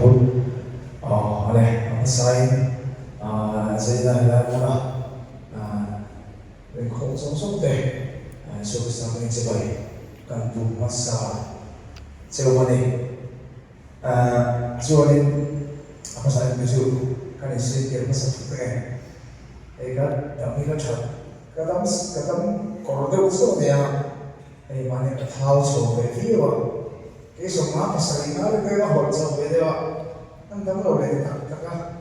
Kabul oleh Masai Zainal Mula Ringkong Song Teh so sa mga sabay kan masa Sewani Suanin apa saya menuju kan istri masa putih kan kami kan kadang kordo so dia mana tahu so begitu que semua pasal ini ada yang hot so begitu kan kamu boleh katakan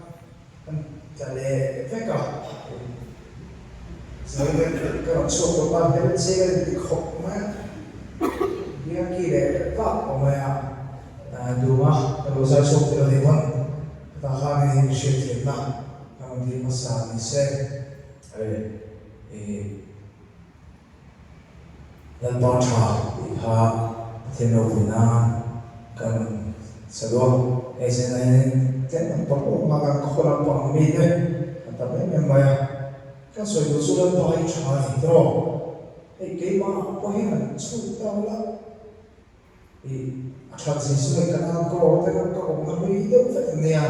jadi efekah saya kalau so lepas dari saya di kok mana dia kira pak omaya dua kalau saya so tidak dewan tahan ini mesti kita kalau di masa ini saya dan baca ha tenovina kan sedua esenen ten pokok makan kolam pamide tapi memang kan soal usulan bayi cari itu kema pohiman sudah lah atraksi sudah kenal kau dengan kau mengenai itu fatnya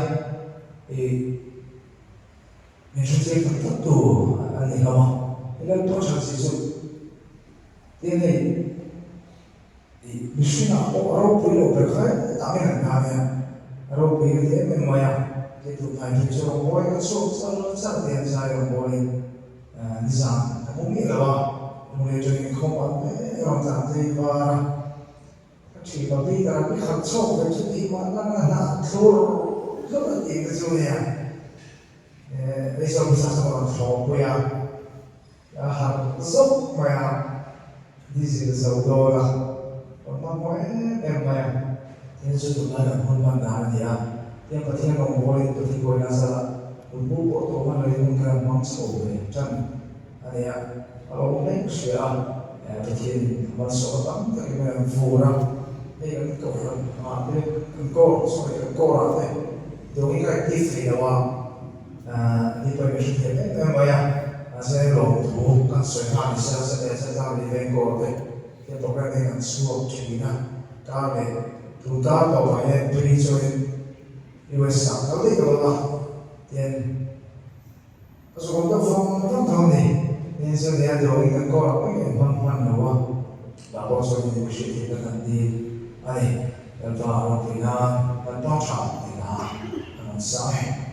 menjadi tertentu ani hawa ilan tu atraksi sudah ini Mishina orang pulau berkait, tapi namanya orang pulau dia memang itu banyak orang boleh masuk salah dia saya boleh nizam, mungkin lah mulai jadi kompak orang tak terima, cuma bila kita coba jadi mana nak tur, kalau itu sebenarnya, besok bisa sama orang punya, harus sok macam di sini saudara. Emang yang sudah ada pembandaran dia, yang penting orang itu boleh nasa, untuk orang lain mungkin mampu dan ada yang kalau manusia penting masuk dalam keinginan fura, yang kau sorry kau ada, doi aktif dia di permisi emang ya, saya lalu kan saya di Bangkok yang token dengan suap China, kami tuta bahwa yang berisoin US kalau itu lah, yang sekolah tahun ni, yang saya ada orang kau yang mana bapak saya di Malaysia kita nanti, yang tahu China, yang tahu China, saya.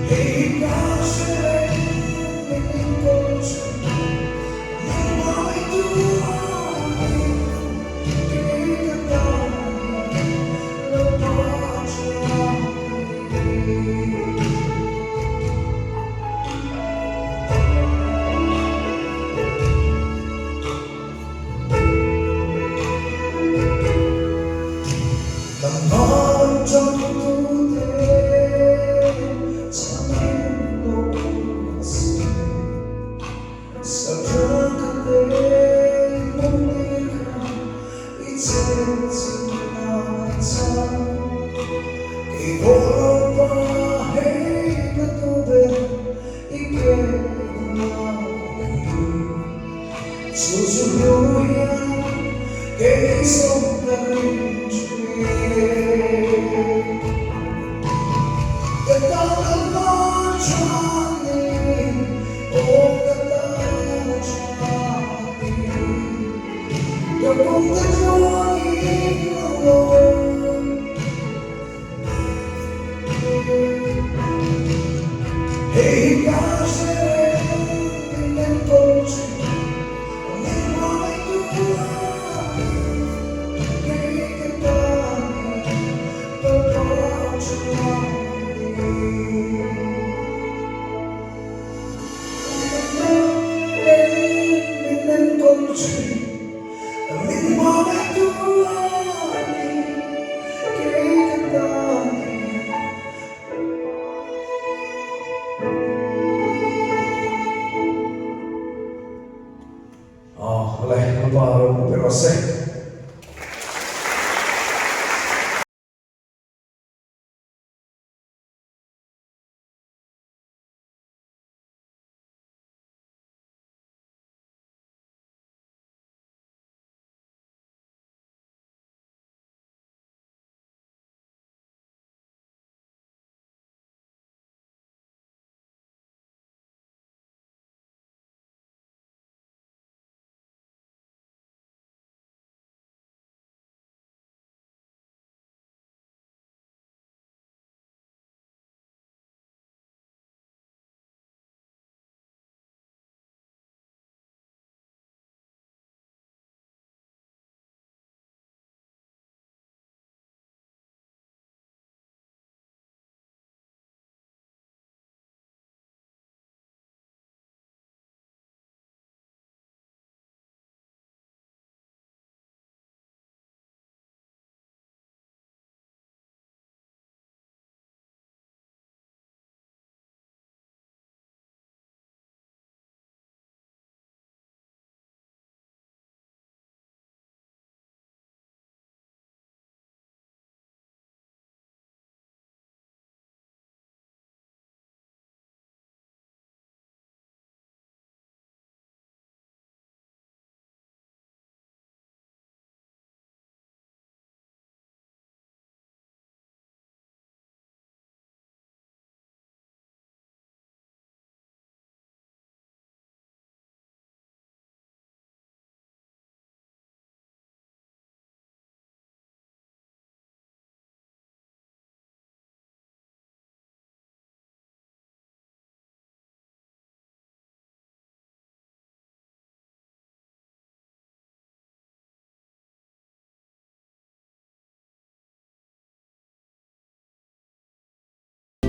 Hey, gosh, in culture, mai tu che cantare lo faccio. Trong tu te sapendo assim sapendo que não diga e senza e volo hey que tu ve e que sussurro que são da Hey, gosh, in the culture, mai tu che cantare lo oleh Bapak Berose.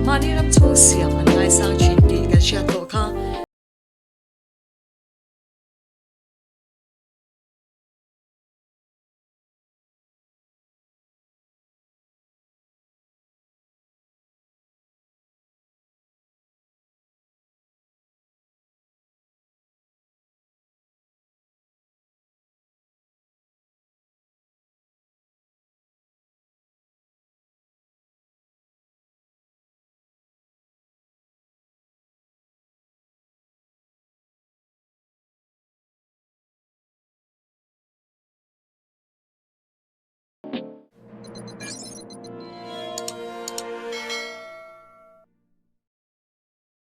Mani ram tu siam an lai sang chin di kan sia to kha